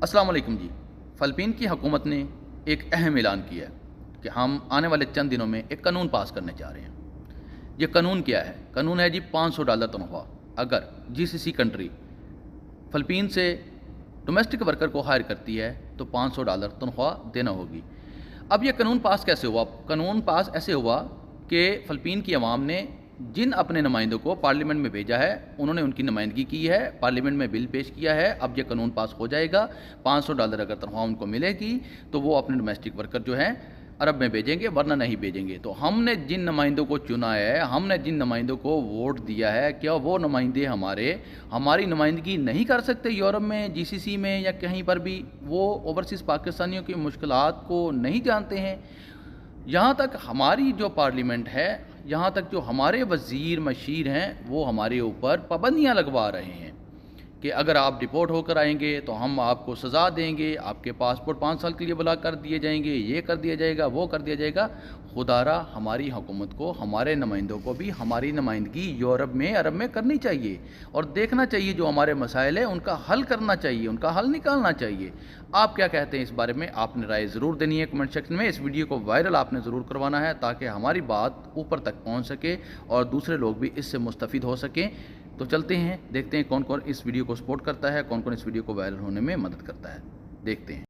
السلام علیکم جی۔ فلپین کی حکومت نے ایک اہم اعلان کیا ہے کہ ہم آنے والے چند دنوں میں ایک قانون پاس کرنے جا رہے ہیں۔ یہ قانون کیا ہے؟ قانون ہے جی $500 تنخواہ اگر جی سی سی کنٹری فلپین سے ڈومیسٹک ورکر کو ہائر کرتی ہے تو $500 تنخواہ دینا ہوگی۔ اب یہ قانون پاس کیسے ہوا؟ قانون پاس ایسے ہوا کہ فلپین کی عوام نے جن اپنے نمائندوں کو پارلیمنٹ میں بھیجا ہے انہوں نے ان کی نمائندگی کی ہے، پارلیمنٹ میں بل پیش کیا ہے۔ اب یہ قانون پاس ہو جائے گا، $500 اگر تنخواہ ان کو ملے گی تو وہ اپنے ڈومیسٹک ورکر جو ہیں عرب میں بھیجیں گے، ورنہ نہیں بھیجیں گے۔ تو ہم نے جن نمائندوں کو چنا ہے، ہم نے جن نمائندوں کو ووٹ دیا ہے، کیا وہ نمائندے ہماری نمائندگی نہیں کر سکتے یورپ میں، جی سی سی میں یا کہیں پر بھی؟ وہ اوورسیز پاکستانیوں کی مشکلات کو نہیں جانتے ہیں؟ یہاں تک ہماری جو پارلیمنٹ ہے، یہاں تک جو ہمارے وزیر مشیر ہیں وہ ہمارے اوپر پابندیاں لگوا رہے ہیں کہ اگر آپ ڈپورٹ ہو کر آئیں گے تو ہم آپ کو سزا دیں گے، آپ کے پاسپورٹ 5 سال کے لیے بلاک کر دیے جائیں گے، یہ کر دیا جائے گا، وہ کر دیا جائے گا۔ خدا را ہماری حکومت کو، ہمارے نمائندوں کو بھی ہماری نمائندگی یورپ میں، عرب میں کرنی چاہیے اور دیکھنا چاہیے جو ہمارے مسائل ہیں ان کا حل کرنا چاہیے، ان کا حل نکالنا چاہیے۔ آپ کیا کہتے ہیں اس بارے میں؟ آپ نے رائے ضرور دینی ہے کمنٹ سیکشن میں۔ اس ویڈیو کو وائرل آپ نے ضرور کروانا ہے تاکہ ہماری بات اوپر تک پہنچ سکے اور دوسرے لوگ بھی اس سے مستفید ہو سکیں۔ تو چلتے ہیں، دیکھتے ہیں کون کون اس ویڈیو کو سپورٹ کرتا ہے، کون کون اس ویڈیو کو وائرل ہونے میں مدد کرتا ہے، دیکھتے ہیں۔